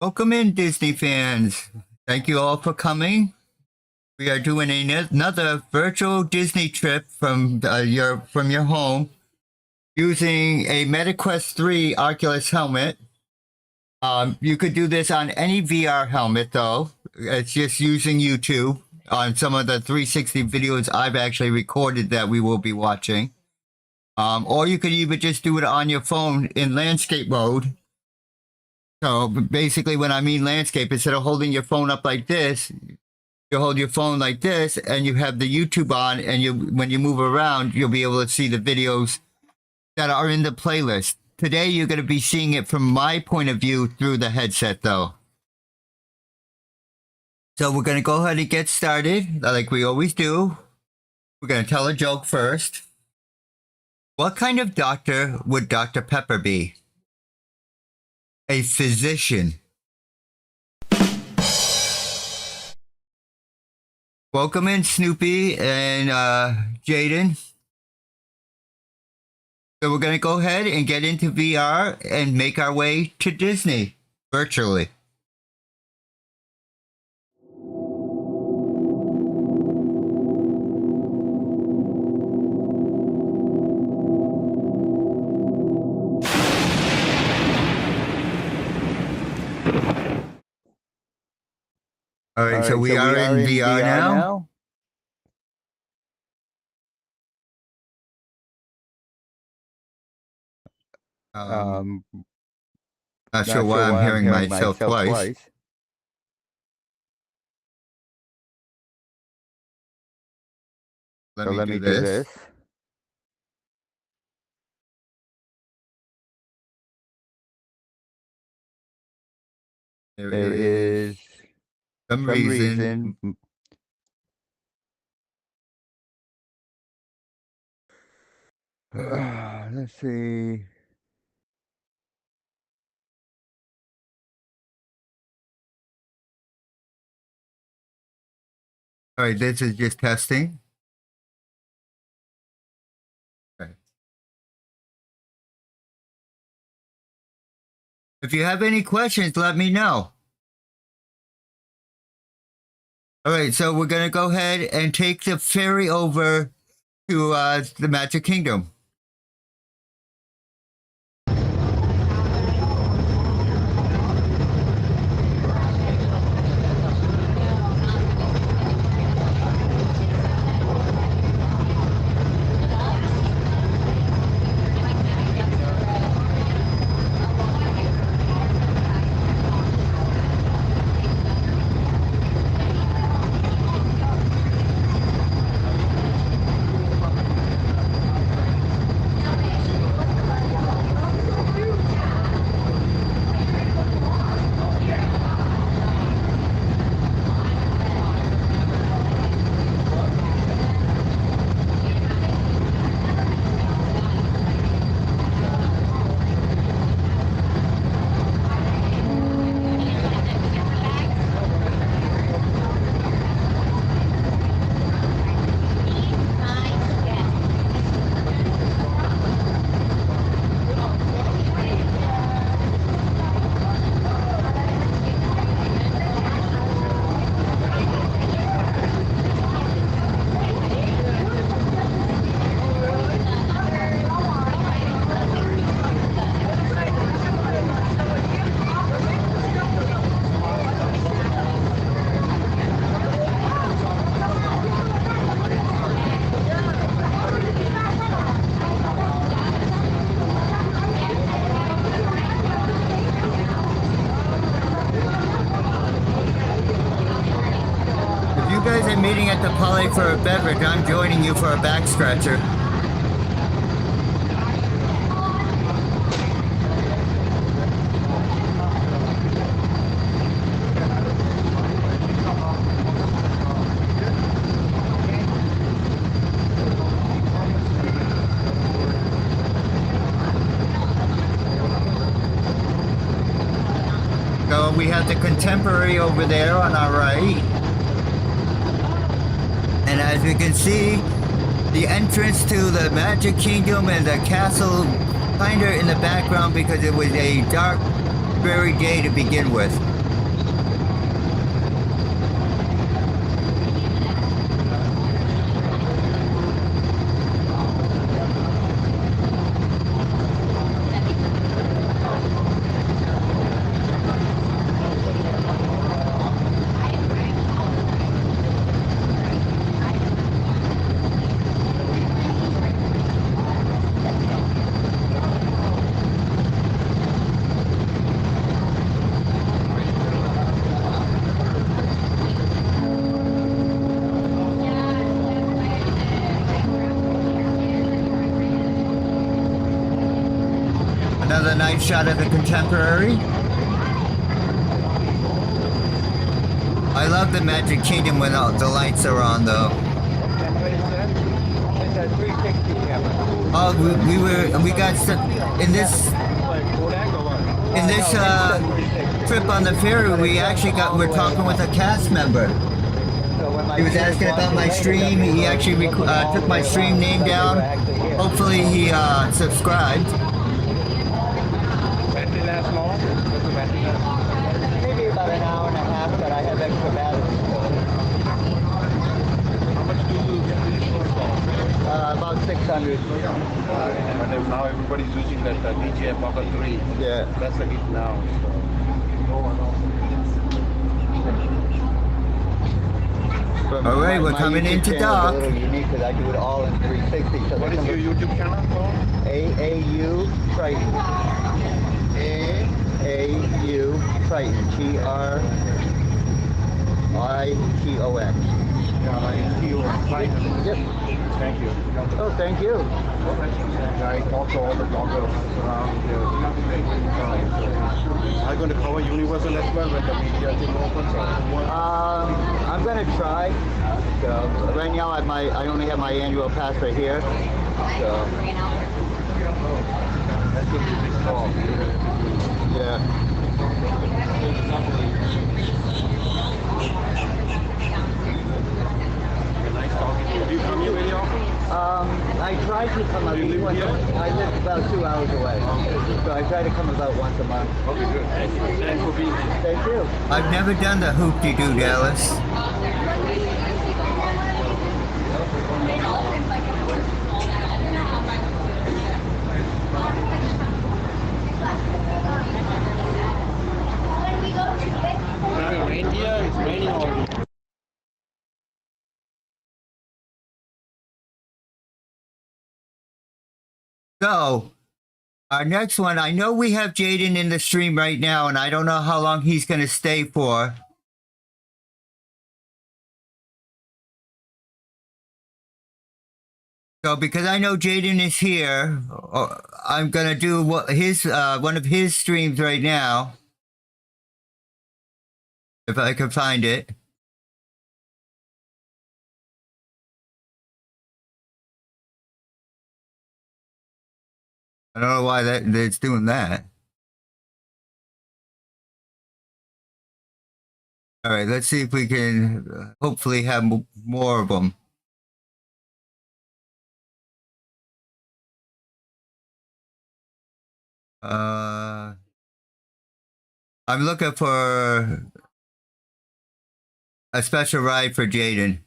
Welcome in, Disney fans. Thank you all for coming. We are doing another virtual Disney trip from your home using a MetaQuest 3 Oculus helmet. You could do this on any VR helmet, though. It's just using YouTube on some of the 360 videos I've actually recorded that we will be watching. Or you could even just do it on your phone in landscape mode. So basically, when I mean landscape, instead of holding your phone up like this, you hold your phone like this, and you have the YouTube on, and when you move around, you'll be able to see the videos that are in the playlist. Today, you're going to be seeing it from my point of view through the headset, though. So we're going to go ahead and get started, like we always do. We're going to tell a joke first. What kind of doctor would Dr. Pepper be? A physician. Welcome in, Snoopy and Jaden. So we're going to go ahead and get into VR and make our way to Disney virtually. All right, so we are in VR now. Not sure why I'm hearing myself twice. Let me do this. There is some reason. Let's see. All right, this is just testing. Okay. If you have any questions, let me know. All right, so we're going to go ahead and take the ferry over to the Magic Kingdom. You guys are meeting at the Poly for a beverage. I'm joining you for a back stretcher. So we have the Contemporary over there on our right. And as we can see, the entrance to the Magic Kingdom and the castle kind of in the background because it was a dark, dreary day to begin with. nice shot of the Contemporary. I love the Magic Kingdom when the lights are on, though. It's a 360 camera. Oh, we got in this trip on the ferry. We're talking with a cast member. He was asking about my stream. He actually took my stream name down. Hopefully he subscribed. Battery lasts long? Maybe about an hour and a half, but I have extra batteries. How much do you get this for? About 600. But now everybody's using that DJI Pocket 3. Yeah. That's a hit now. All right, we're coming into dock. A little unique because I do it all in 360. So what is your YouTube channel called? AAU Triton. AAU Triton. Triton. Triton. Yep. Thank you. Oh, thank you. I talk to all the bloggers around here. Are you going to cover Universal as well when the media thing opens? I'm going to try. So right now I only have my annual pass right here. So that's going to be a big call. Yeah. Nice talking to you. Do you come here very often? I try to come out. I live about 2 hours away. So I try to come about once a month. Okay, good. Thanks for being here. Thank you. I've never done the hoop-de-doo, Dallas. India is raining already. So, our next one, I know we have Jaden in the stream right now, and I don't know how long he's going to stay for. So, because I know Jaden is here, I'm going to do one of his streams right now. If I can find it. I don't know why it's doing that. All right, let's see if we can hopefully have more of them. I'm looking for a special ride for Jaden.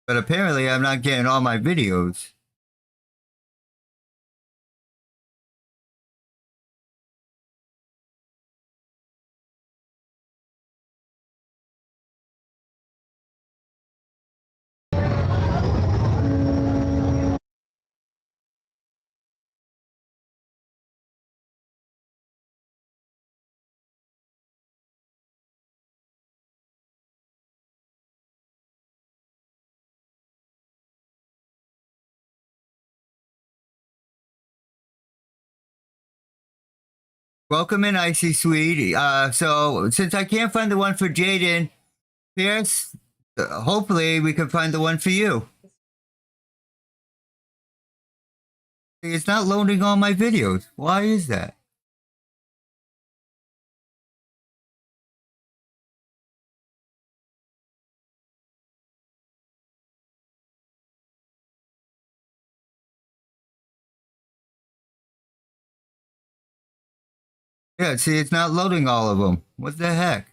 But apparently I'm not getting all my videos. Welcome in, Icy Sweet. So since I can't find the one for Jaden, Pierce, hopefully we can find the one for you. It's not loading all my videos. Why is that? Yeah, see, it's not loading all of them. What the heck?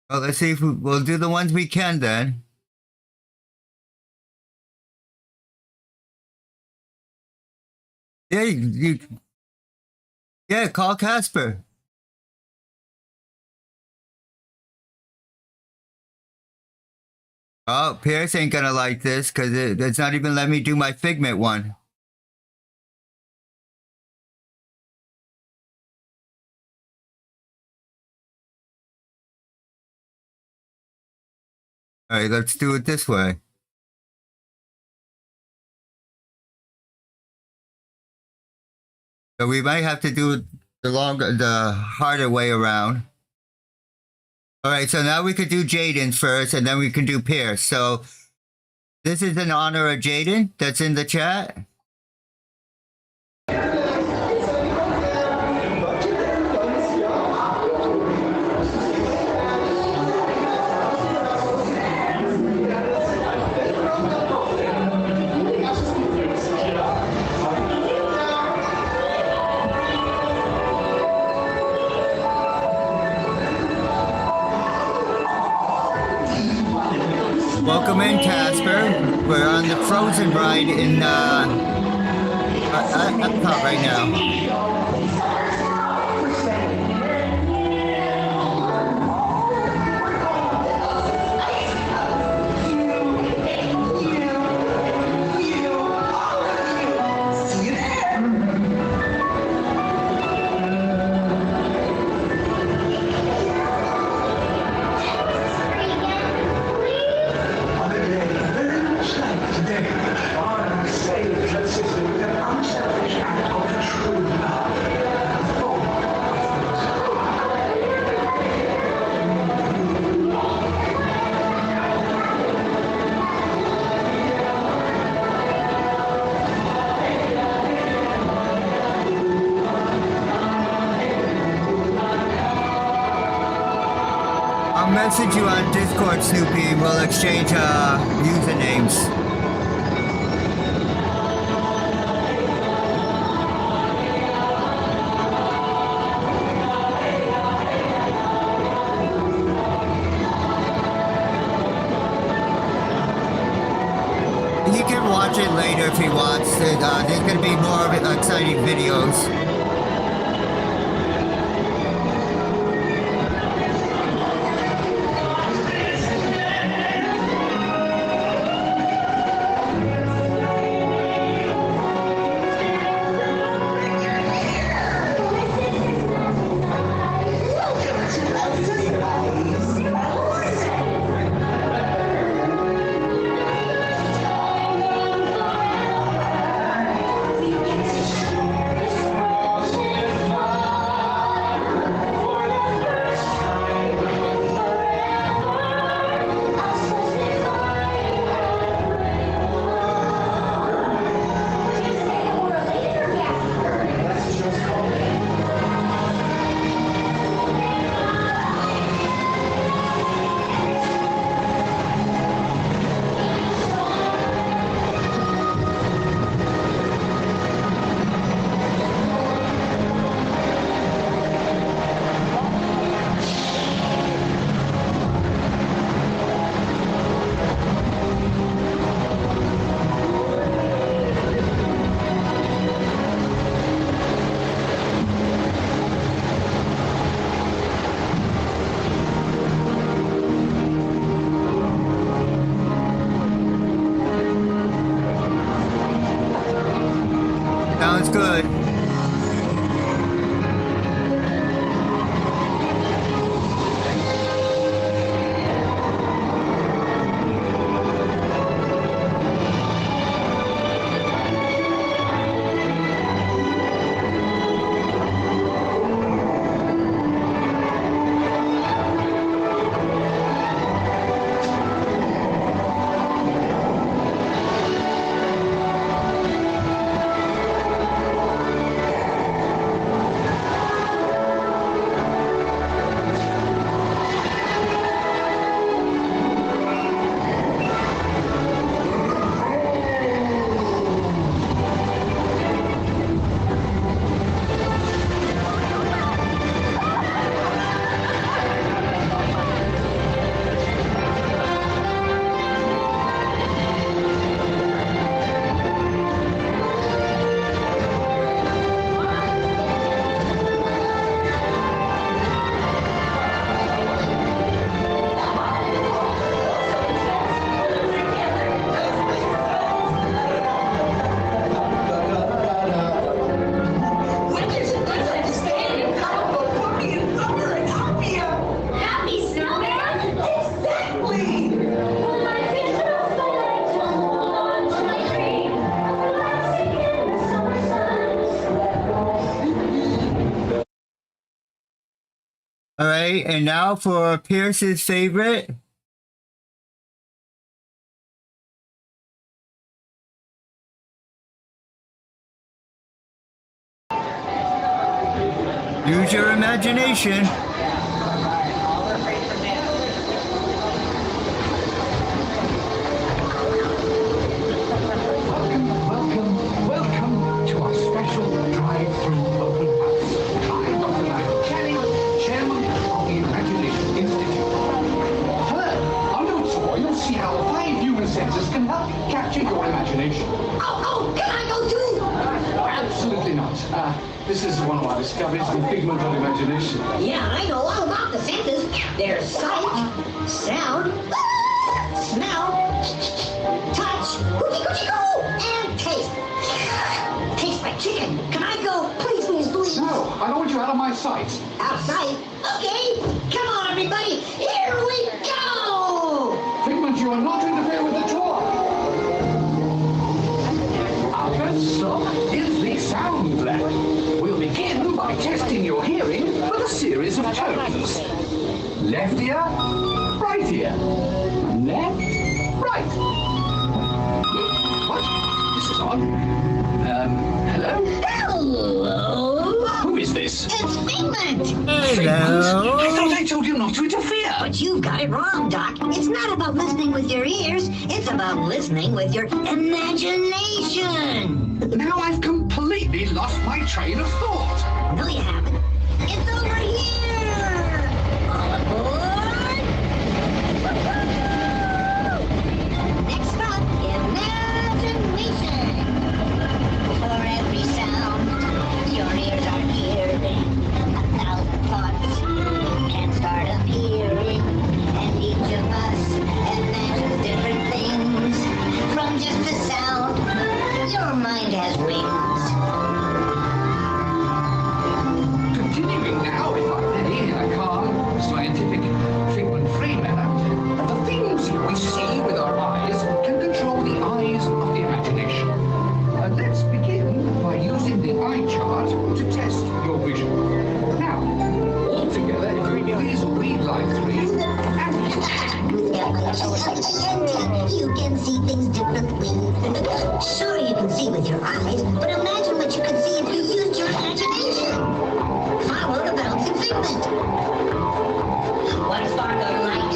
Well, let's see if we'll do the ones we can then. Yeah, yeah, call Casper. Oh, Pierce ain't gonna like this because it's not even letting me do my Figment one. All right, let's do it this way. So we might have to do the harder way around. All right, so now we could do Jaden first, and then we can do Pierce. So this is in honor of Jaden that's in the chat. Welcome in, Casper. We're on the Frozen ride in epcot right now. I'll message you on Discord, Snoopy. We'll exchange usernames. He can watch it later if he wants. There's going to be more exciting videos. All right, and now for Pierce's favorite. Use your imagination. Welcome to our special drive-through open house. I'm Dr. Michael Channing, Chairman of the Imagination Institute. Hello, on your tour you'll see how 5 human senses can help capture your imagination. Oh, can I go too? Absolutely not. This is one of our discoveries, the figment of imagination. Yeah, I know all about the senses. There's sight, sound, smell, touch, cookie-cookie-coo, and taste. Tastes like chicken. Can I go? Please, please, please. No, I don't want you out of my sight. Outside? Okay. Come on, everybody. Here we go. Figment, you are not to interfere with the tour. Our first stop is the sound lab. We'll begin by testing your hearing with a series of tones. Left ear, right ear. Left, right. What? This is odd. Hello? Hello. Who is this? It's Figment. Hello. I thought I told you not to interfere. But you got it wrong, Doc. It's not about listening with your ears. It's about listening with your imagination. Now I've completely lost my train of thought. No, you haven't. It's over here. All aboard. Next stop, imagination. For every sound, your ears are hearing. 1,000 thoughts can start appearing. And each of us imagines different things. From just the sound, your mind has wings. Continuing now, if I may, in a calm, scientific, figment-free manner, the things we see with our eyes can control the eyes of the imagination. Let's begin by using the eye chart to test your vision. Now, all together, if we please read line 3 and You can see things differently. Sure, you can see with your eyes, but imagine what you could see if you used your imagination. Follow the bouncing figment. One spark of light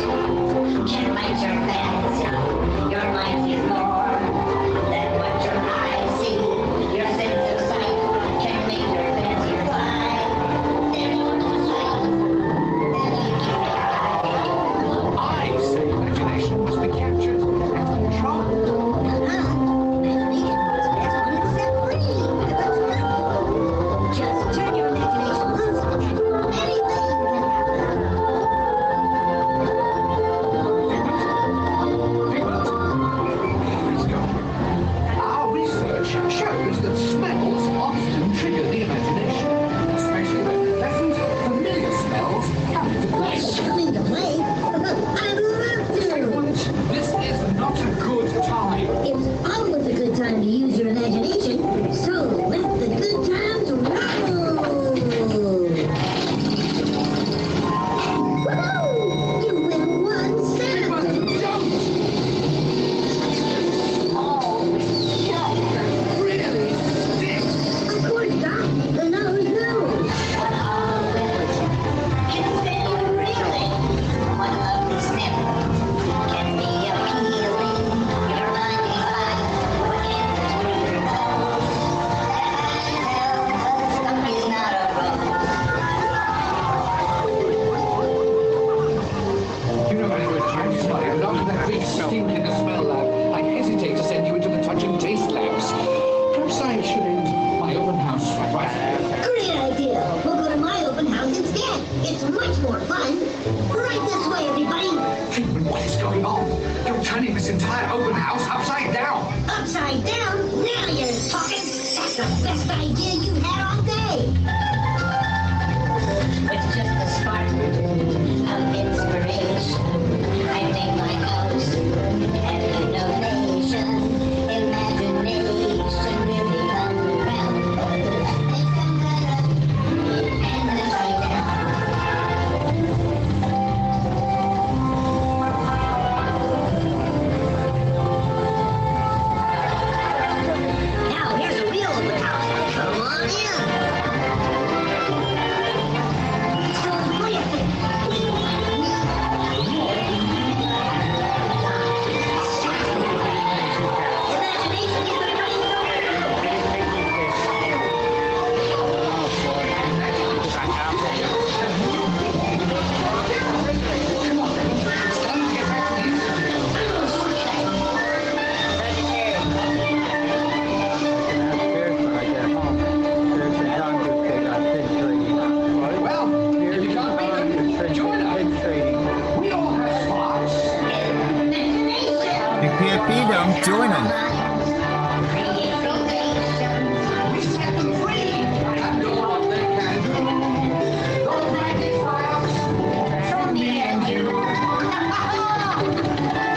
can light your fantasy. Your mind sees more than what your eyes see. Your sense of sight can make your fancy fly. There's no sight I say imagination must be captured and controlled. Just turn your imagination loose and anything can happen. Let's go. Our research shows that smells often trigger the imagination, especially when pleasant, familiar smells come into play. Coming to play? I'd love to. This is not a good time. It's always a good time to use your imagination, so let the good times roll! Woohoo! You win one But cent! don't! Oh, really stinks. Of course, Doc. The nose knows. It's very really. One lovely sniff can be appealing. Your mind is fine. What can through your nose? And stuff is not a You know very well, James, but after that big stink in the smell lab, I hesitate to send you into the touch and taste labs. Perhaps I should end my open house right. Great idea. We'll go to my open house instead. It's much more fun. Right this way, everybody. Figment, what is going on? You're turning this entire open house upside down. Upside down? Now you're talking. That's the best idea you've had all day. With just a spark of inspiration, I made my house an innovation. Imagination really unraveled. And upside down. feed them, join them. We set them free and know what they can do. Those magic files from me and you.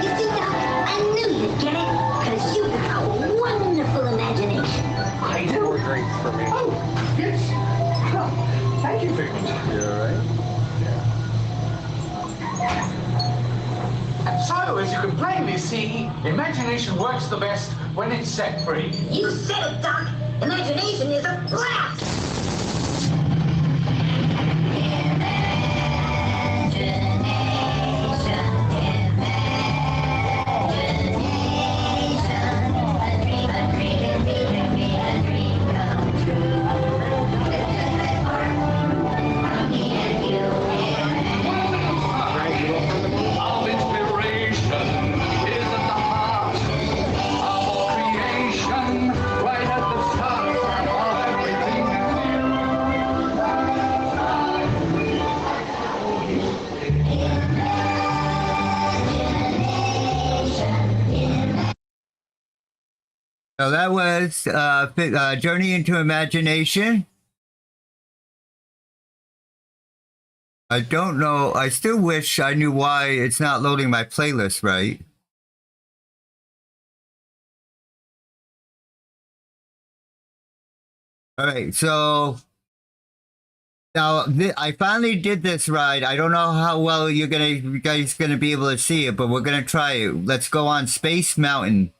You see, Doc, I knew you'd get it, because you've got a wonderful imagination. I do. More drinks for me. Oh, yes. Thank you, Figment. You alright? So, as you can plainly see, imagination works the best when it's set free. You said it, Doc. Imagination is a blast. Of inspiration is at the heart of all creation, right at the start of everything So that was Journey into Imagination. I don't know. I still wish I knew why it's not loading my playlist right. All right, so now I finally did this ride. I don't know how well you guys gonna be able to see it, but we're gonna try it. Let's go on Space Mountain.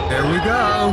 There we go.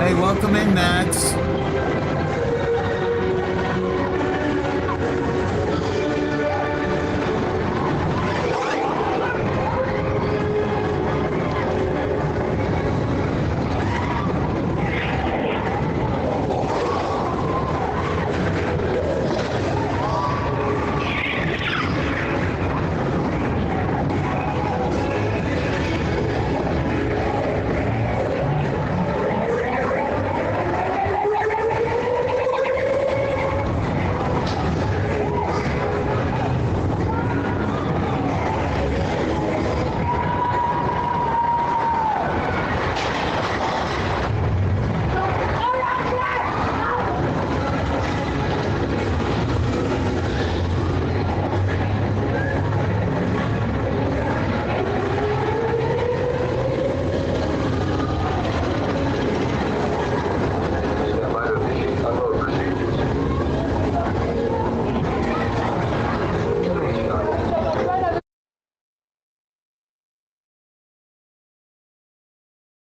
Hey, welcome in, Max.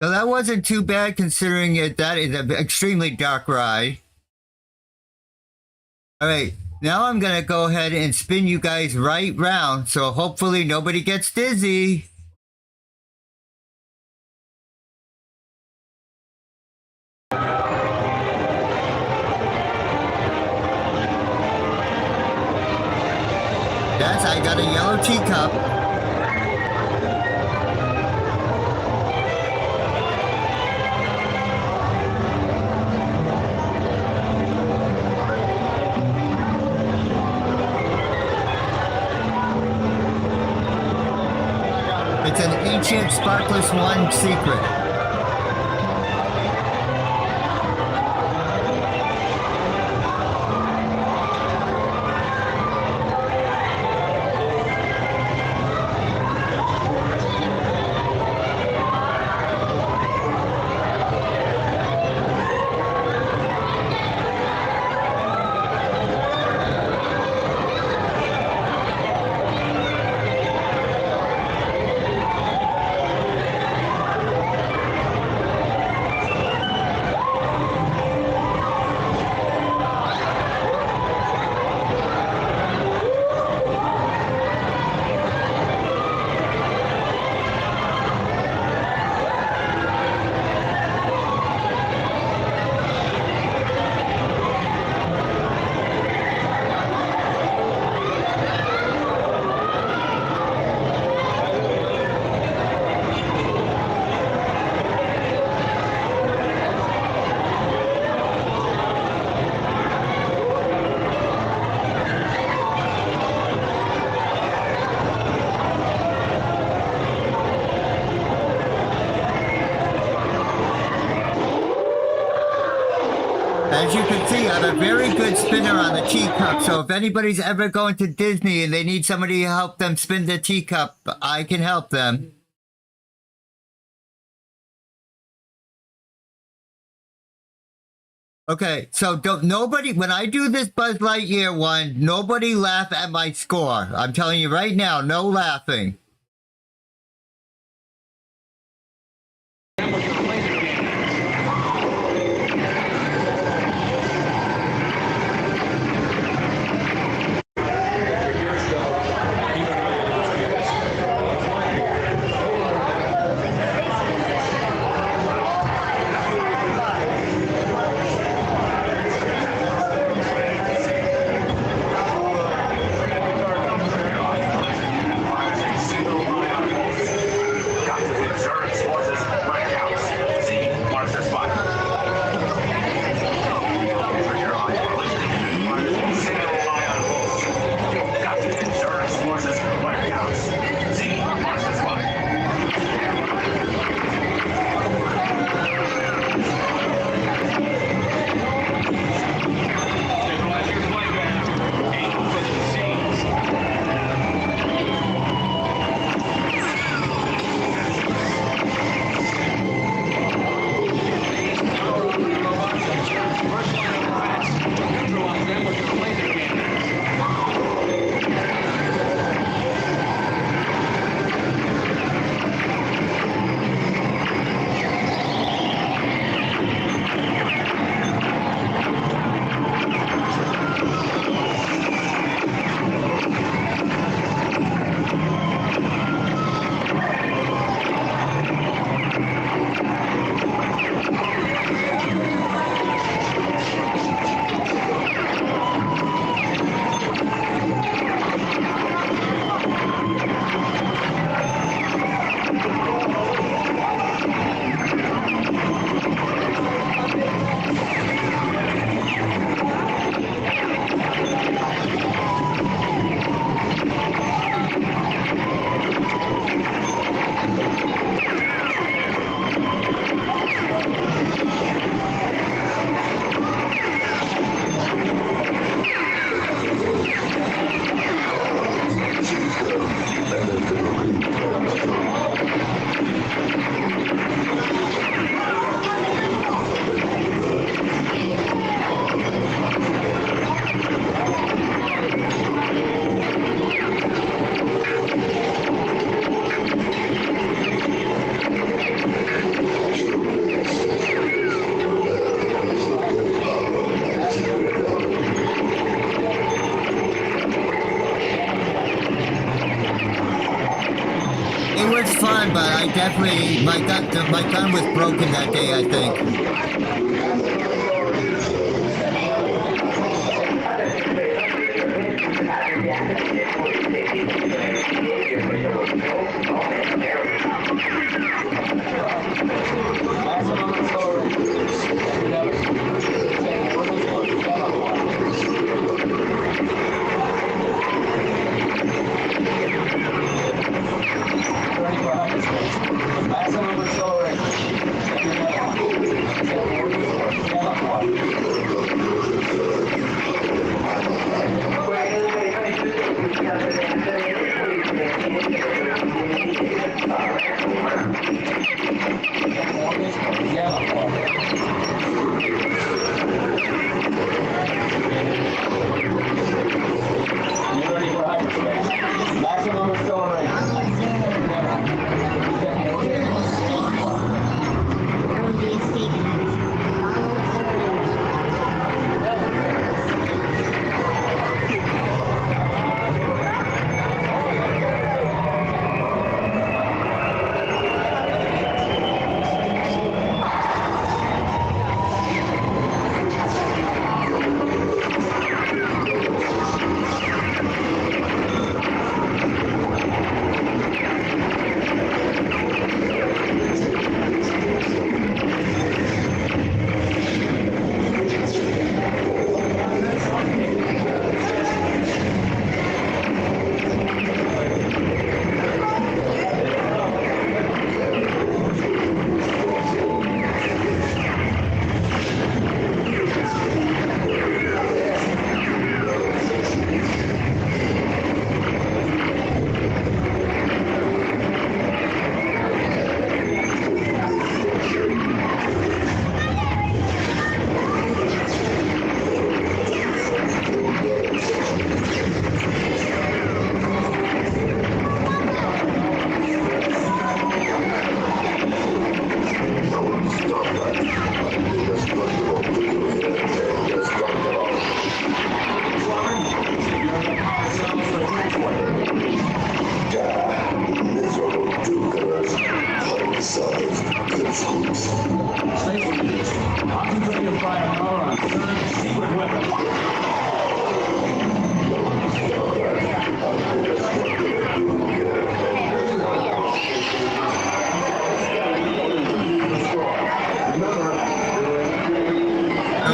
So that wasn't too bad considering that is an extremely dark ride. All right, now I'm going to go ahead and spin you guys right round, so hopefully nobody gets dizzy. Yes, I got a yellow teacup. It's an ancient Sparkless One secret. As you can see, I'm a very good spinner on the teacup, so if anybody's ever going to Disney and they need somebody to help them spin the teacup, I can help them. Okay, so nobody, when I do this Buzz Lightyear one, nobody laugh at my score. I'm telling you right now, no laughing. fun, but I definitely my gun was broken that day, I think.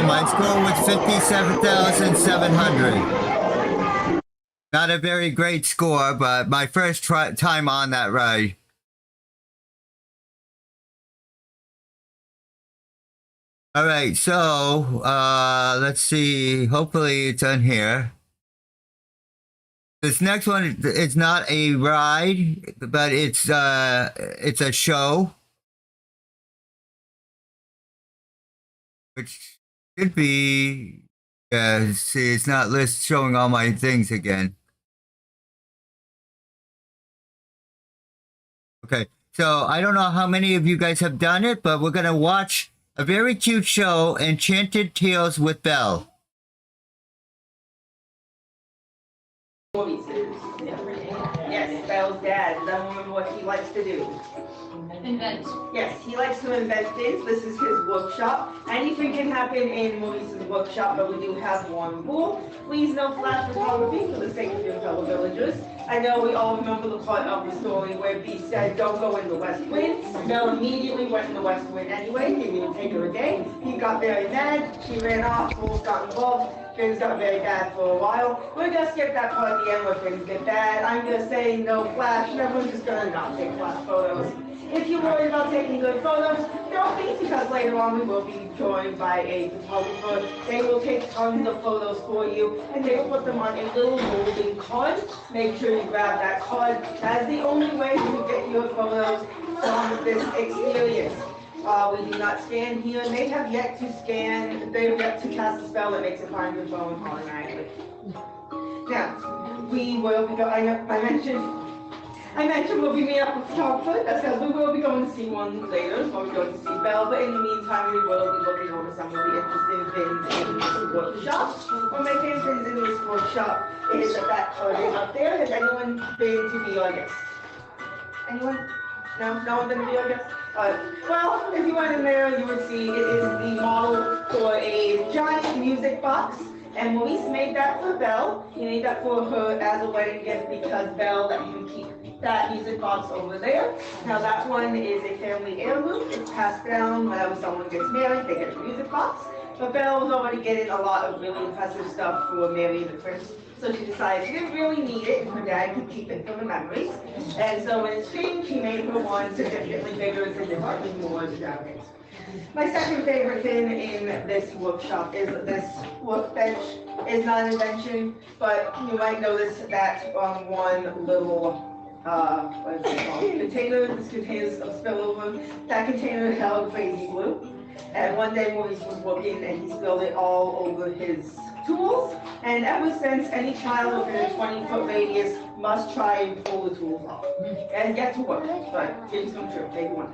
My score was 57,700. Not a very great score, but my first time on that ride. All right, so let's see. Hopefully it's on here. This next one is not a ride, but it's a show, which should be. Yeah, see, it's not showing all my things again. Okay, so I don't know how many of you guys have done it, but we're gonna watch a very cute show, Enchanted Tales with Belle. Yes, Belle's dad. I don't remember what he likes to do. Invent. Yes, he likes to invent things. This is his workshop. Anything can happen in Maurice's workshop, but we do have one rule. Please no flash photography for the sake of your fellow villagers. I know we all remember the part of the story where Beast said, don't go in the west wind. Belle immediately went in the west wind anyway. It didn't even take her a day. He got very mad. She ran off. Fools got involved. Things got very bad for a while. We're gonna skip that part at the end where things get bad. I'm gonna say no flash, and everyone's just gonna not take flash photos. If you're worried about taking good photos, don't be, because later on we will be joined by a photographer. They will take tons of photos for you, and they will put them on a little holding card. Make sure you grab that card. That's the only way you get your photos from this experience. We do not scan here. They have yet to scan. They have yet to cast a spell that makes it find your phone automatically. Now, we will be I mentioned we'll be meeting up with photographer. That's because we will be going to see one later, so we're going to see Belle. But in the meantime, we will be looking over some of the interesting things in this workshop. One of my favorite things in this workshop is that card is up there. Has anyone been to be our guest? Anyone? No, no one's gonna be our guest? Well, if you went in there, you would see it is the model for a giant music box. And Maurice made that for Belle. He made that for her as a wedding gift because Belle let him keep that music box over there. Now that one is a family heirloom. It's passed down whenever someone gets married, they get a music box. But Belle was already getting a lot of really impressive stuff for Mary the Prince. So she decided she didn't really need it, and her dad could keep it for the memories. And so in exchange, he made her one significantly bigger and significantly more extravagant. My second favorite thing in this workshop is this workbench. It's not an invention, but you might notice that one little what is it called? Container, this contains of spillover. That container held crazy glue. And one day Maurice was working and he spilled it all over his tools. And ever since, any child within a 20-foot radius must try and pull the tools off. And get to work, but give you some trip, take one.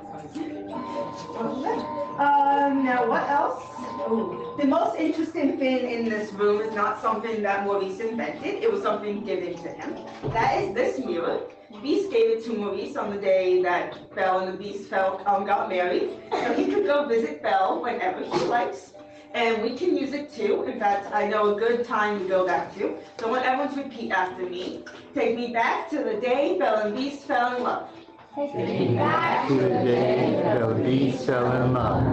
Now what else? Ooh. The most interesting thing in this room is not something that Maurice invented, it was something given to him. That is this mirror. Beast gave it to Maurice on the day that Belle and the Beast got married. So he could go visit Belle whenever he likes. And we can use it too. In fact, I know a good time to go back to. So I want everyone to repeat after me. Take me back to the day Belle and Beast fell in love. Take me back to the day the Beast fell in love.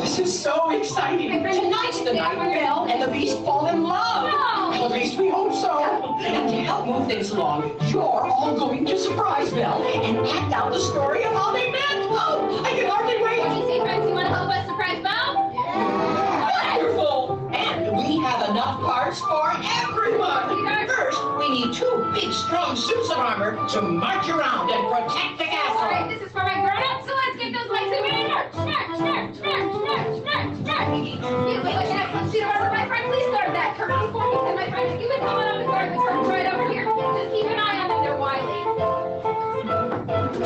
This is so exciting. Tonight's the night Belle and the Beast fall in love. At least we hope so. And to help move things along, you're all going to surprise Belle and act out the story of how they met. Oh, I can hardly wait. What do you say, friends? You want to help us surprise Belle? Yeah. Wonderful. And we have enough parts for everyone. First, we need 2 big, strong suits of armor to march around and protect the castle. All right, this is for my grown-ups, so let's get those legs in there. Wait, excellent suit of armor, my friend. Please guard that curtain for me. And my friends, you would come on up and guard the curtain right over here. Just keep an eye on them, they're wily.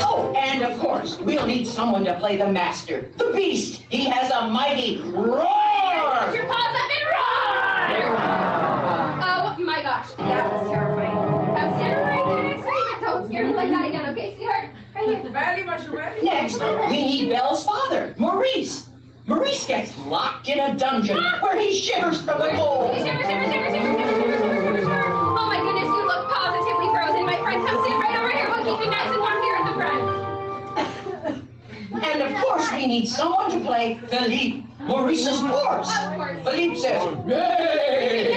Oh, and of course, we'll need someone to play the master, the Beast. He has a mighty roar. Put your paws up and roar! Oh my gosh, that was terrifying. I'm standing right there next to you. Don't scare me like that again, okay, sweetheart? Right here. Very much ready. Next, we need Belle's father, Maurice. Maurice gets locked in a dungeon where he shivers from the cold. Shiver. Oh my goodness, you look positively frozen. My friend, come sit right over here. We'll keep you nice and warm here at the front. And of course, we need someone to play Philippe, Maurice's horse. Of course. Philippe says, "Yay!"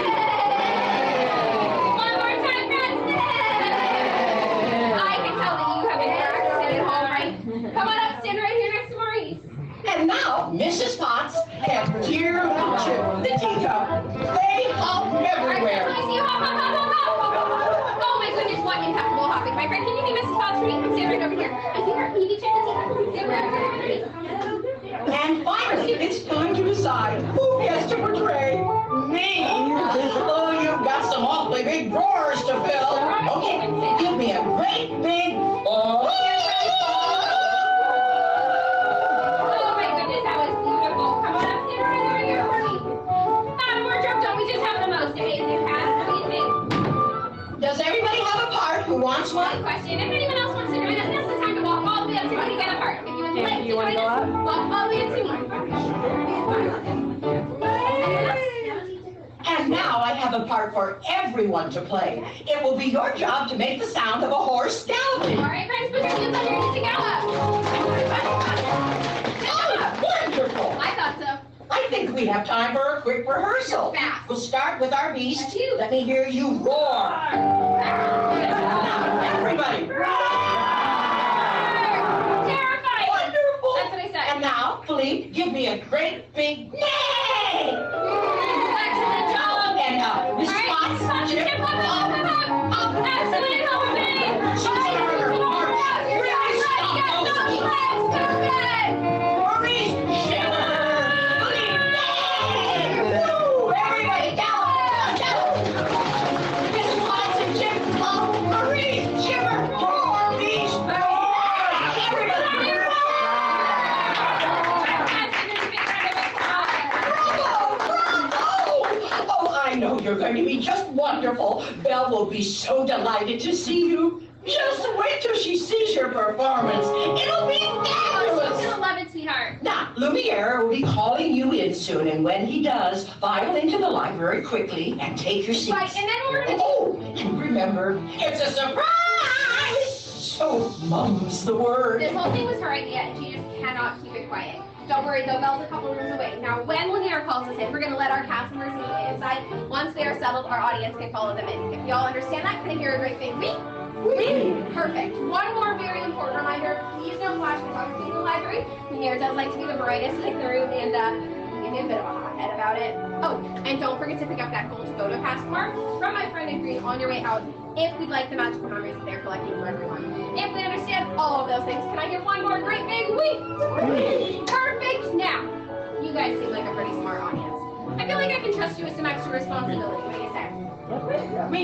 One more time, friends. I can tell that you have been practicing at home, right? Come on up, stand right here next to Maurice. And now, Mrs. Potts and dear Chip, the teacup, they hop everywhere. I see you hop. Oh my goodness, what impeccable hopping. My friend, can you be Mrs. Potts for me? Come stand right over here. I see her. Evie, check the teacup. Stand right over here. And finally, it's time to decide who gets to portray me. Oh, you've got some awfully big drawers to fill. Okay, give me a great big. Oh my goodness, that was beautiful. Come on up, sit right here for me. Wardrobe, don't we just have the most amazing cast? What do you think? Does everybody have a part who wants One one? question. If anyone else wants to join us, now's the time to walk all the way up to me to get a part. If you would like to join us, walk all the way up to me. And now I have a part for everyone to play. It will be your job to make the sound of a horse galloping. All right, friends, put your hands underneath to gallop. Oh, wonderful! I thought so. I think we have time for a quick rehearsal. Fast. We'll start with our beast. Let me hear you roar. Now, everybody. Terrifying. Wonderful. That's what I said. And now, Philippe, give me a great big neigh. Excellent job. And All Miss right, Potts, Chip, up. Excellent job, babe. She's got her heart really stuck. Maurice, shiver. Philippe, neigh. Woo, everybody gallop, gallop. Miss Potts and Chip, Maurice, shiver. Maurice, everybody. Oh, I know you're going to be just wonderful. Belle will be so delighted to see you. Just wait till she sees your performance. It'll be She's fabulous. gonna love it, sweetheart. Now, Lumiere will be calling you in soon, and when he does, file into the library quickly and take your seats. Right, and then we're gonna Oh, and remember, it's a surprise! So, mum's the word. This whole thing was her idea, and she just cannot keep it quiet. Don't worry, though, Belle's a couple rooms away. Now, when Lanier calls us in, we're going to let our cast members meet inside. Once they are settled, our audience can follow them in. If y'all understand that, can I hear a great big wee? Wee! Perfect. One more very important reminder, please don't flash photography in the library. Lanier does like to be the brightest in the room, and give me a bit of a hothead about it. Oh, and don't forget to pick up that gold photo passport from my friend in green on your way out if we'd like the magical memories that they're collecting for everyone. If we understand all of those things, can I hear one more great big wee? Perfect. Now, you guys seem like a pretty smart audience. I feel like I can trust you with some extra responsibility. What do you say?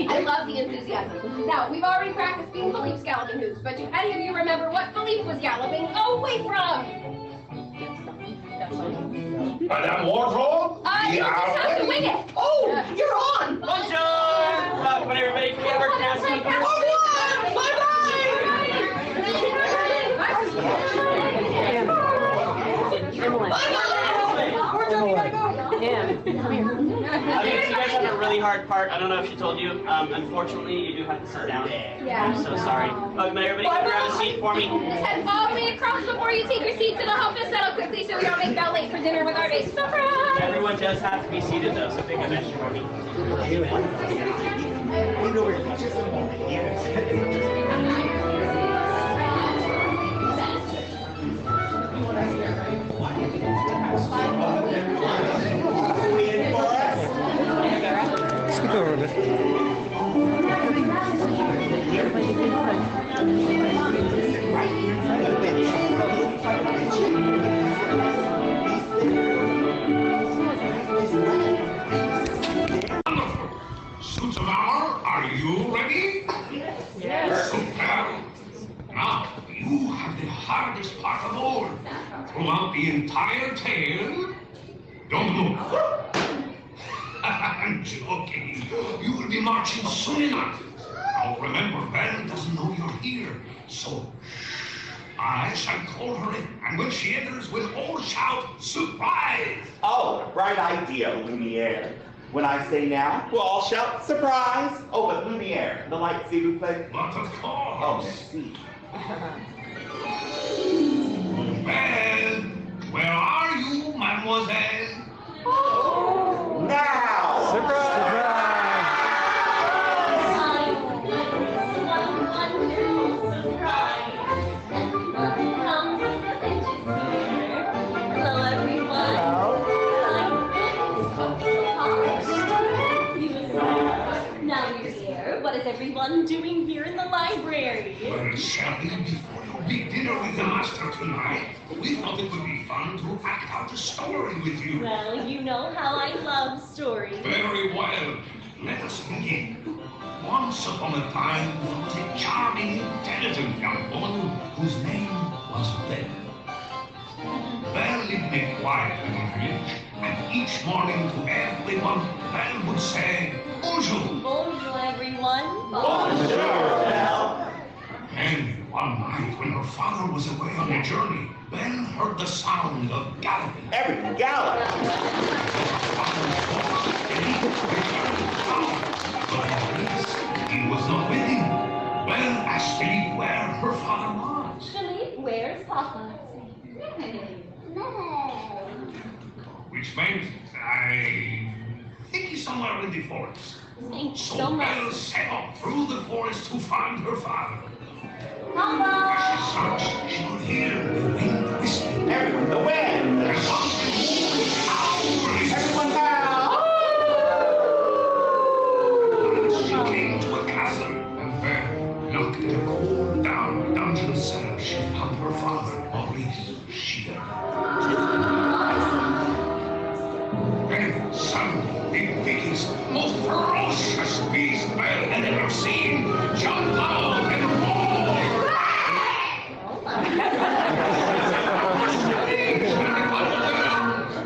I love the enthusiasm. Now, we've already practiced being Philippe's galloping hoops, but do any of you remember what Philippe was galloping away from? Madame Wardrobe? You'll just have to wing it. Oh, you're on! Bonjour! Welcome everybody to our casting. Bye-bye! You guys have a really hard part. I don't know if she told you. Unfortunately, you do have to sit down. Yeah. I'm so sorry. But everybody can grab a seat for me. Just head all the way across before you take your seats, and I'll help us settle quickly so we don't make that late for dinner with our big surprise. Everyone does have to be seated though, so pick a bench for me. Speak over a bit. Suits of armor, are you ready? Yes. Superb. Now, you have the hardest part of all. Throughout the entire tale, don't move. I'm joking. You will be marching soon enough. Now remember, Belle doesn't know you're here, so I shall call her in, and when she enters, we'll all shout, "Surprise!" Oh, bright idea, Lumiere. When I say now, we'll all shout, "Surprise!" Oh, but Lumiere, the light, s'il vous plaît. But of course. Oh, merci. Belle, where are you, mademoiselle? Now! Surprise! Hello, everyone. Now you're here. What is everyone doing here in the library? Well, shall we before you big dinner with the master tonight. We thought it would be fun to act out a story with you. Well, you know how I love stories. Very well. Let us begin. Once upon a time, there was a charming, intelligent young woman whose name was Belle. Belle lived in a quiet little village, and each morning to everyone, Belle would say, Bonjour. Bonjour, everyone. Bonjour, Belle. And one night, when her father was away on a journey, Belle heard the sound of galloping. Everything gallop. He was not with him. Belle asked Philippe where her father was. Philippe, where's Papa? Which meant, I think he's somewhere in the forest. Thanks So so Belle much. set off through the forest to find her father. Papa! As she searched, she could hear the wind whistling. Everyone, the wind. And once howling. Everyone bow. She came to a castle, and there, locked in a cool, down dungeon cell, she found her father, Maurice Shear. And suddenly, the biggest, most ferocious beast Belle had ever seen jumped out and roared.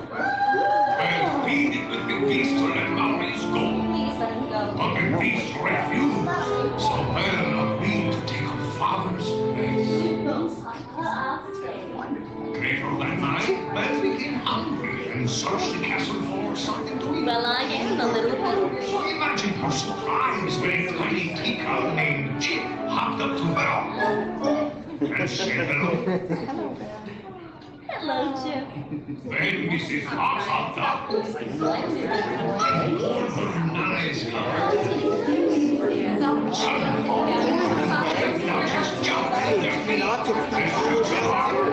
Belle pleaded with the beast to let Maurice go. Please let him go. But the beast refused, so Belle agreed to take her father's place. I'll stay. Later that night, Belle became hungry and searched the castle for something to eat. Well, I am a little hungry. Imagine her surprise when a tiny teacup named Chip hopped up to Belle and said hello. Hello, Chip. Then Mrs. Hops hopped up and poured her nice cup. Suddenly, the Duchess jumped in their feet and Future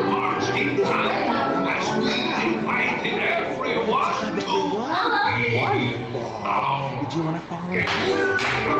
marched in time as we invited everyone to Did you want to follow? A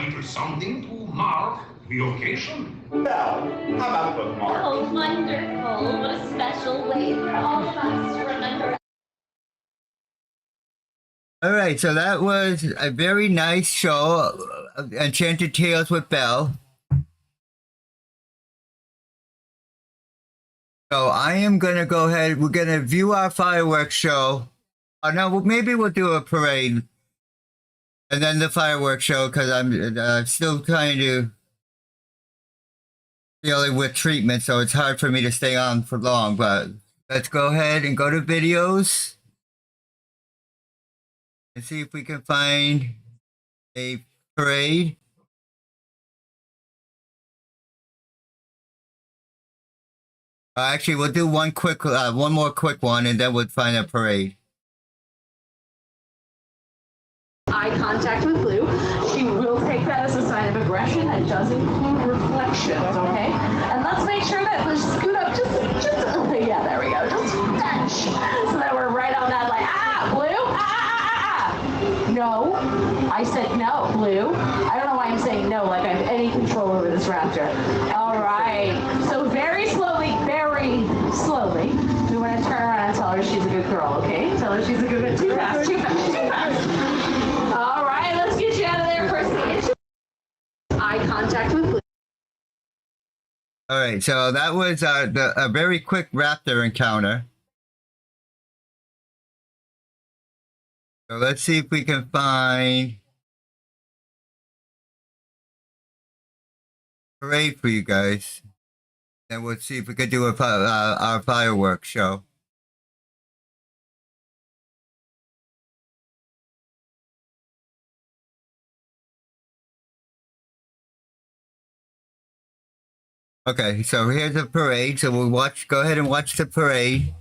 little something to mark the occasion. Belle, how about a bookmark? Oh, wonderful. What a special way for all of us to remember. All right, so that was a very nice show, Enchanted Tales with Belle. So I am going to go ahead, we're going to view our fireworks show. No, maybe we'll do a parade. And then the fireworks show, because I'm still trying to dealing with treatment, so it's hard for me to stay on for long. But let's go ahead and go to videos and see if we can find a parade. Actually, we'll do one more quick one, and then we'll find a parade. Eye contact with Blue. She will take that as a sign of aggression and does include reflections, okay? And let's make sure that we scoot up just yeah, there we go, just a touch. So that we're right on that like, Blue, No, I said no, Blue. I don't know why I'm saying no, like I have any control over this raptor. All right, so very slowly, we want to turn around and tell her she's a good girl, okay? Tell her she's a good girl. Too fast. All right, let's get you out of there, Christy. Eye contact with Blue. All right, so that was a very quick raptor encounter. So let's see if we can find a parade for you guys. Then we'll see if we could do our fireworks show. Okay, so here's the parade. So we'll go ahead and watch the parade.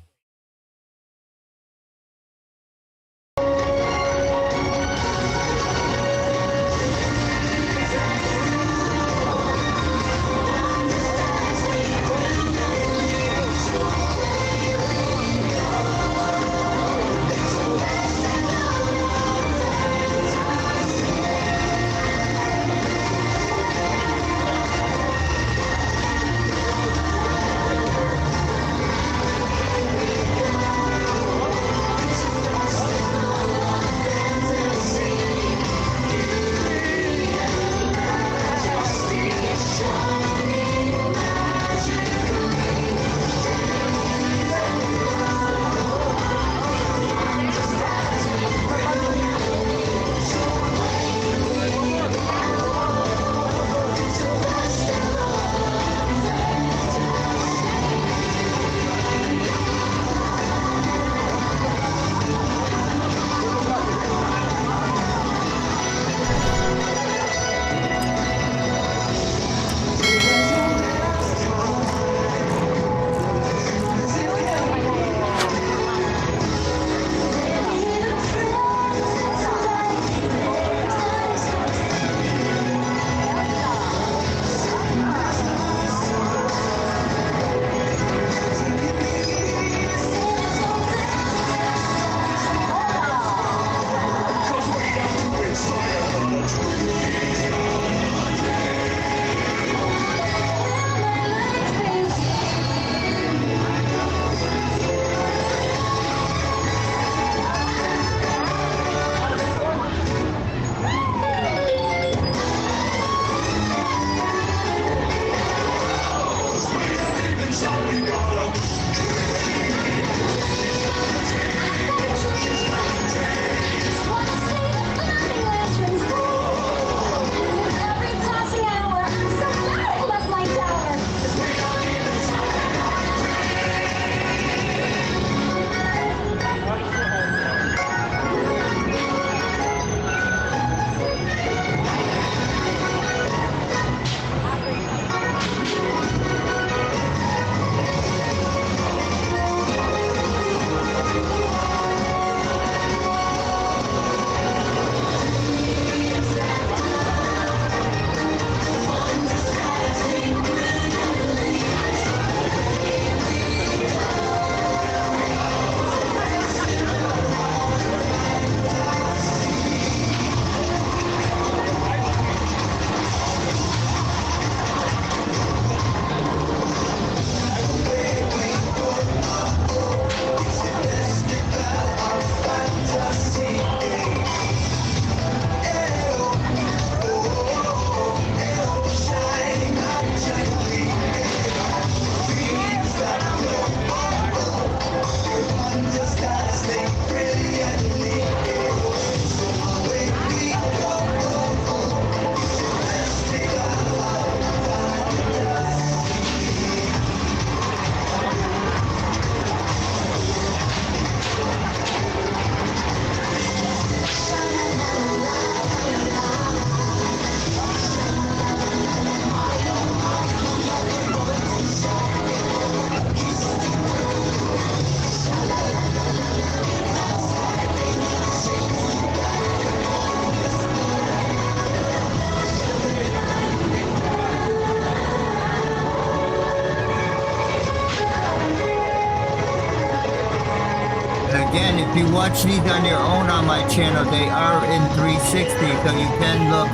can watch these on your own on my channel. They are in 360, so you can look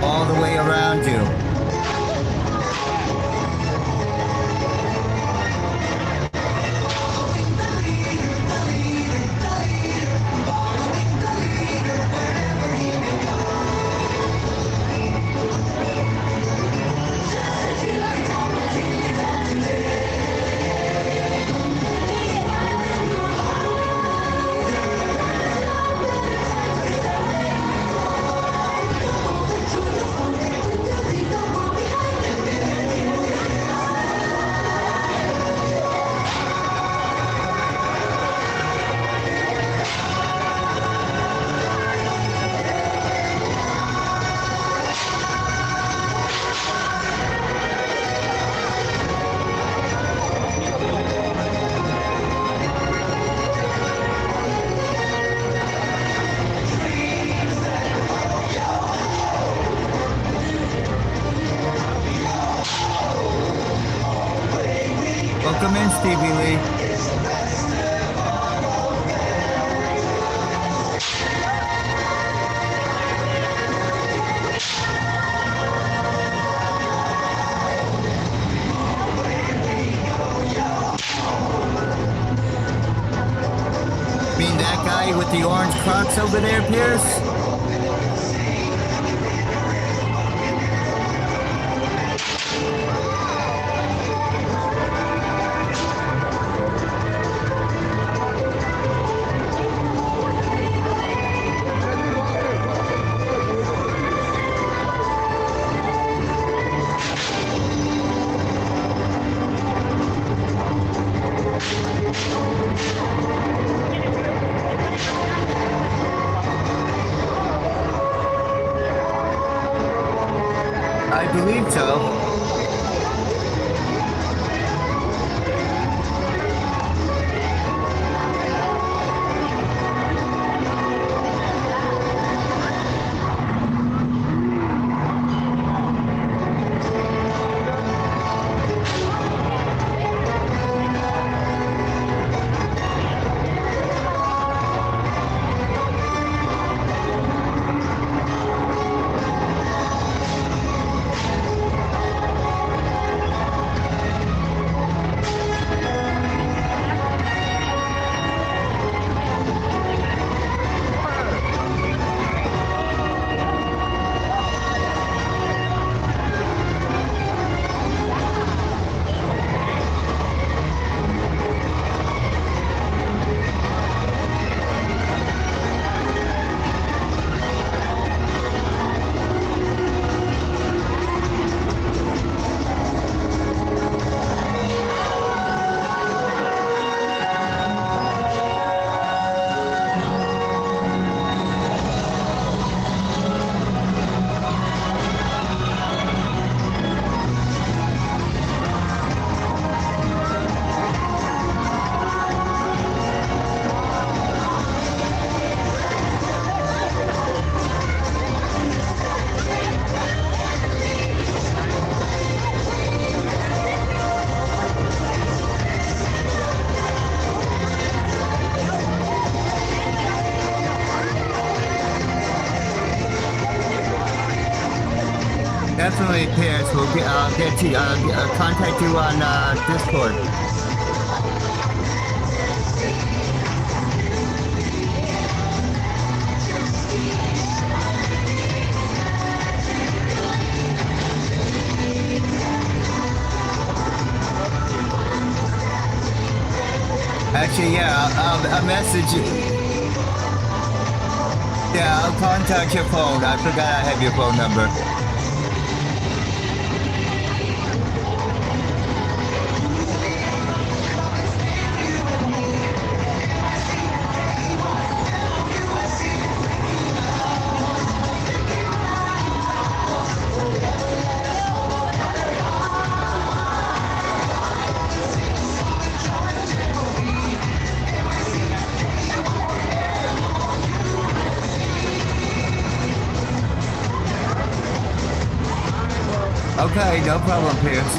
all the way around you. Welcome in, Stevie Lee. Mean that guy with the orange Crocs over there, Pierce? I believe so. Definitely, Pierce. I'll get you. Contact you on Discord. Actually, yeah, I'll message you. Yeah, I'll contact your phone. I forgot I have your phone number. Okay, no problem, Pierce.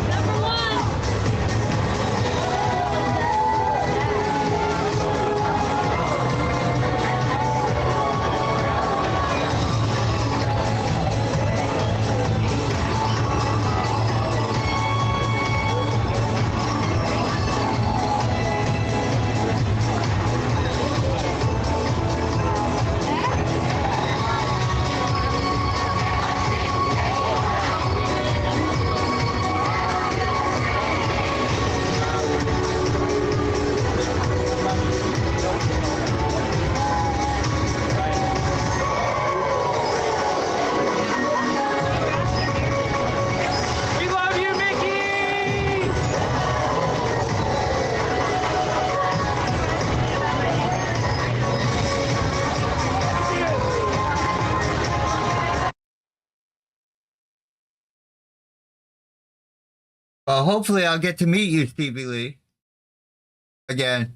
Number one. Well, hopefully I'll get to meet you, Stevie Lee. Again.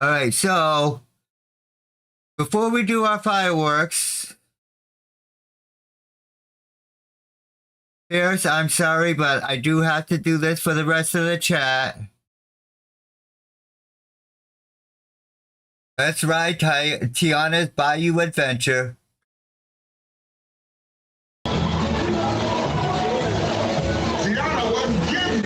All right, so before we do our fireworks, Pierce, I'm sorry, but I do have to do this for the rest of the chat. Let's ride Tiana's Bayou Adventure. Tiana wasn't kidding.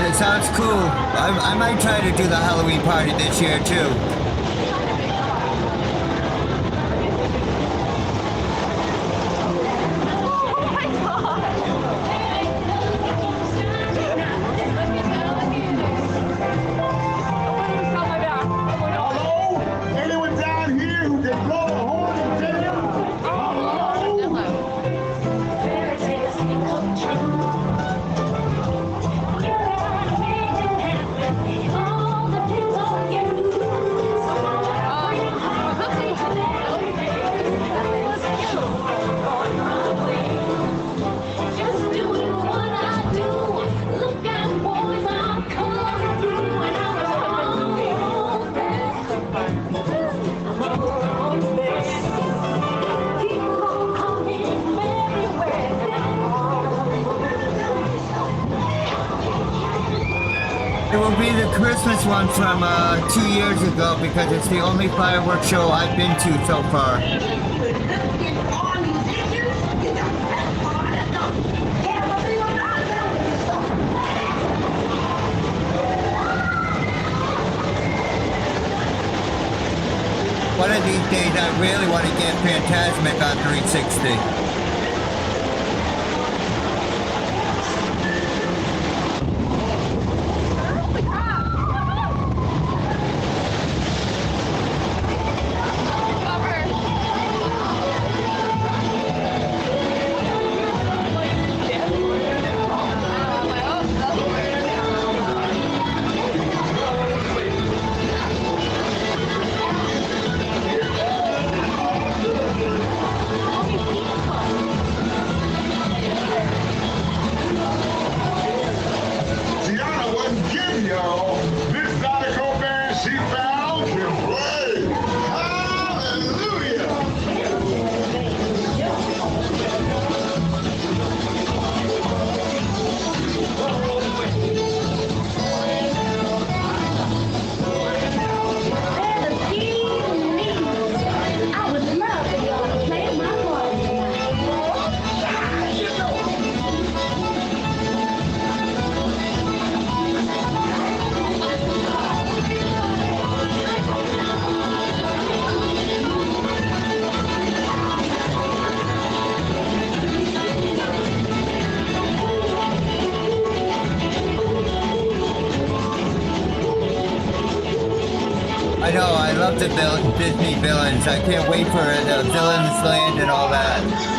It sounds cool. I might try to do the Halloween party this year too. It will be the Christmas one from 2 years ago because it's the only fireworks show I've been to so far. One of these days I really want to get Phantasmic on 360. I know, I love the Disney villains. I can't wait for the Villains Land and all that.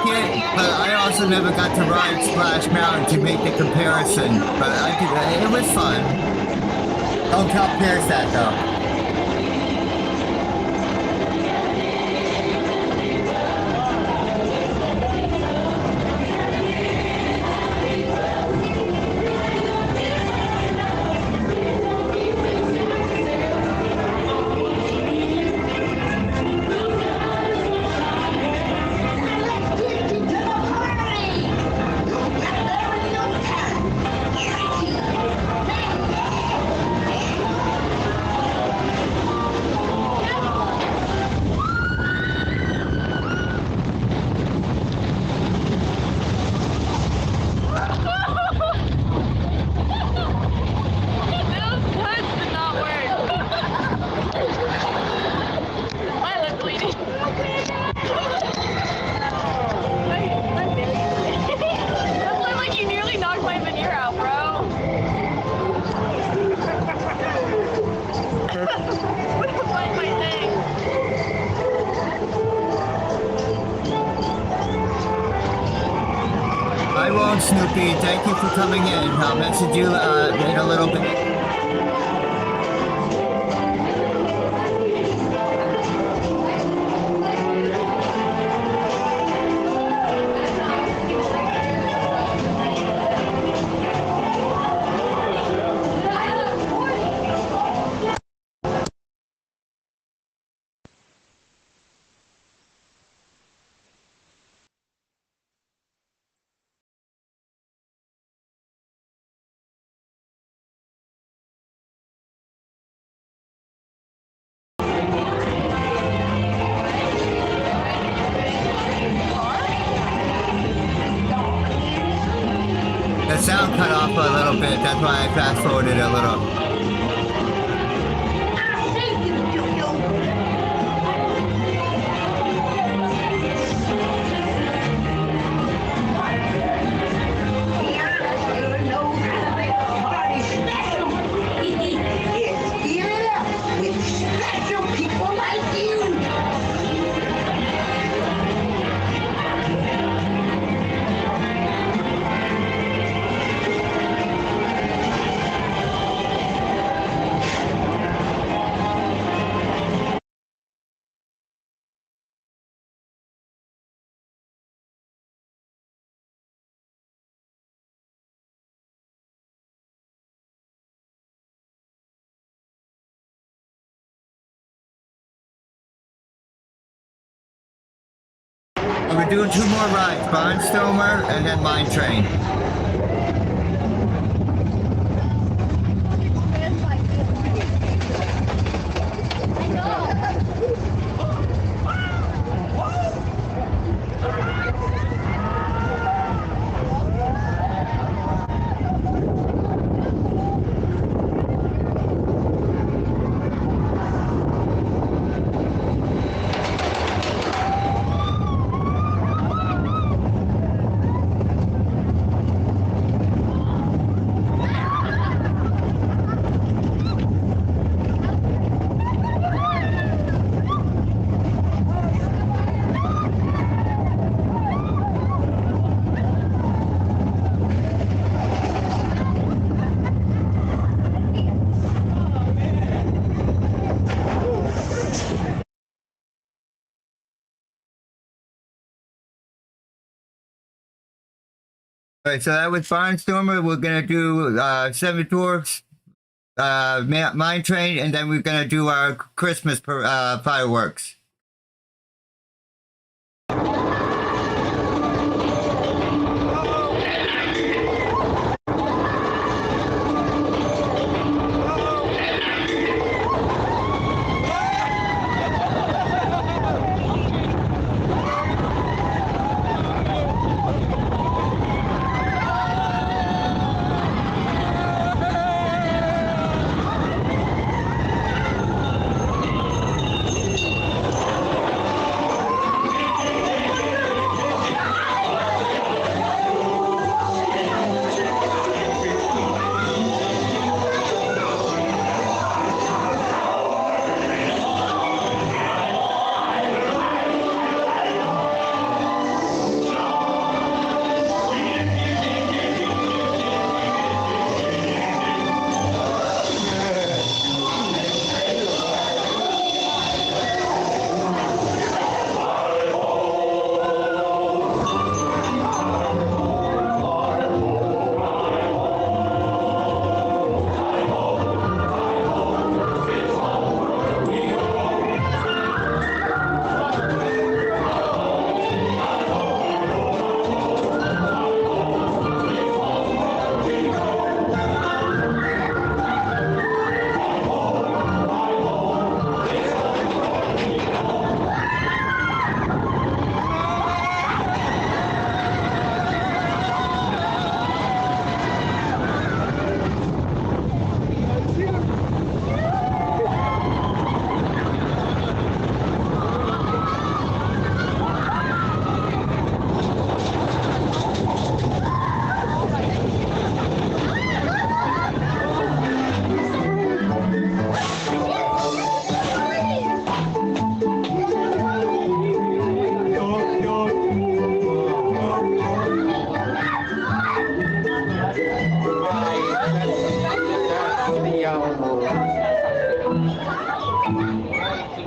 like it, but I also never got to ride Splash Mountain to make the comparison. But it was fun. Don't tell Pierce that though. I won't, Snoopy. Thank you for coming in. I'll message you in a little bit. The sound cut off a little bit, that's why I fast forwarded a little. We're doing 2 more rides, Barnstormer and then Mine Train. Alright, so that was Barnstormer. We're gonna do 7 Dwarfs, Mine Train, and then we're gonna do our Christmas fireworks.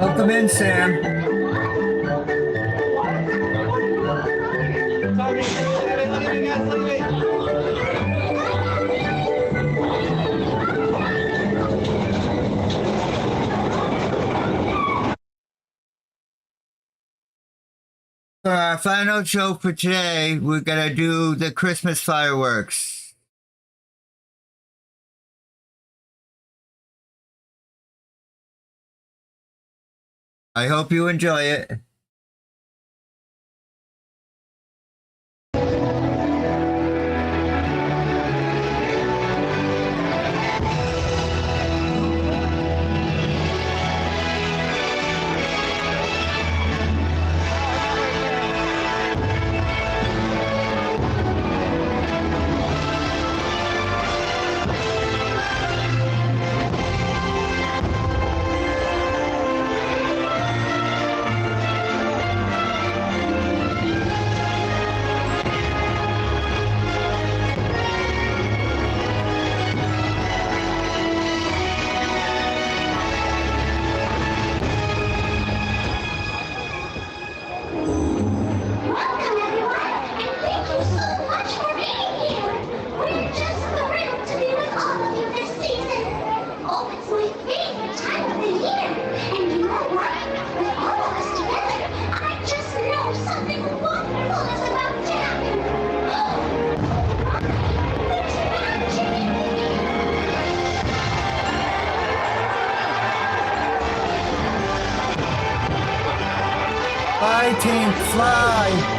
Welcome in, Sam. For our final show for today, we're gonna do the Christmas fireworks. I hope you enjoy it. Welcome, everyone, and thank you so much for being here. We're just thrilled to be with all of you this season. Oh, it's my favorite time of the year. And you know what? With all of us together, I just know something wonderful is about to happen. There's magic in the Fly, team, fly!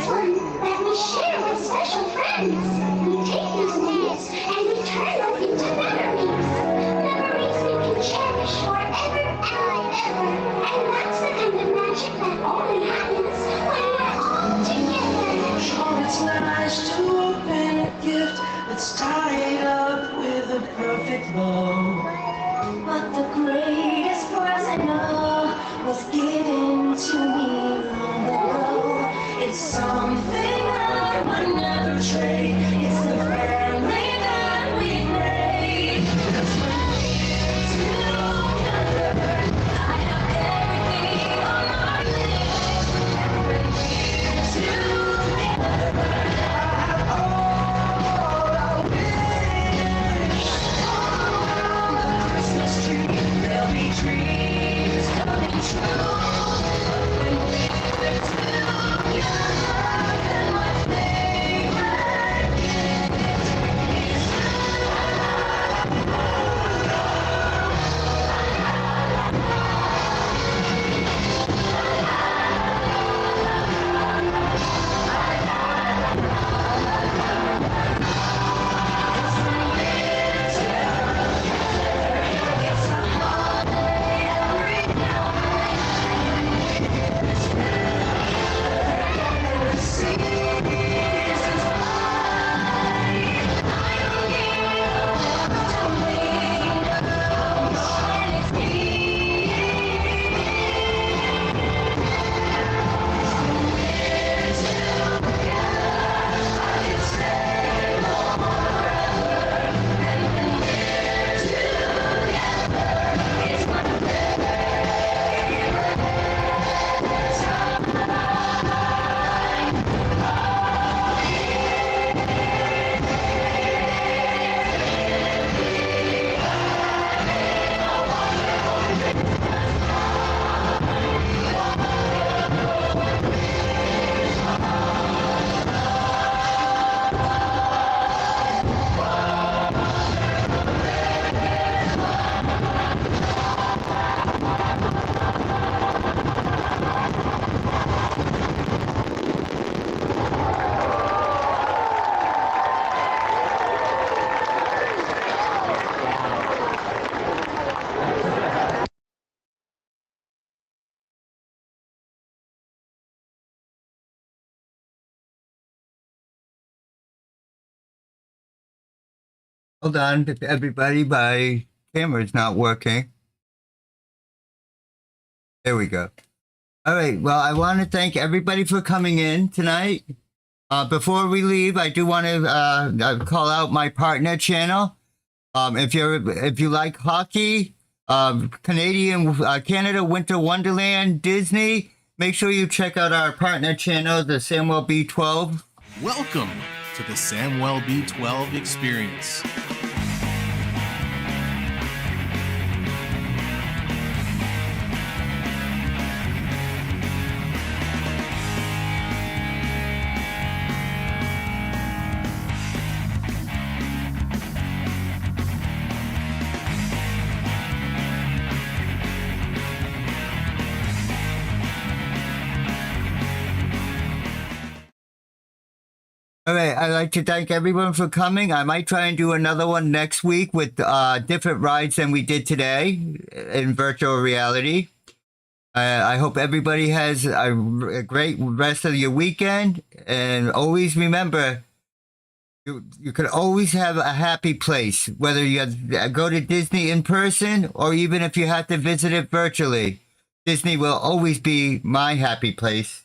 fun that we share with special friends. We take those minutes and we turn them into memories. Memories we can cherish forever and ever. And that's the kind of magic that only happens when we're all together. Sure, it's nice to open a gift that's tied up with a perfect bow. But the greatest present was given to me long ago. It's something I would never trade. It's the family that we made. 'Cause when we're together, I have everything on my list. And when we're together, I have all I wish. All around the Christmas tree, there'll be dreams coming true. But when we're together, and my favorite gift is Hold on, everybody. My camera's not working. There we go. All right. Well, I want to thank everybody for coming in tonight. Before we leave, I do want to call out my partner channel. If you like hockey, Canada Winter Wonderland, Disney, make sure you check out our partner channel, the Samuel B12. Welcome to the Samuel B12 experience. All right, I'd like to thank everyone for coming. I might try and do another one next week with different rides than we did today in virtual reality. I hope everybody has a great rest of your weekend. And always remember, you can always have a happy place, whether you go to Disney in person or even if you have to visit it virtually. Disney will always be my happy place.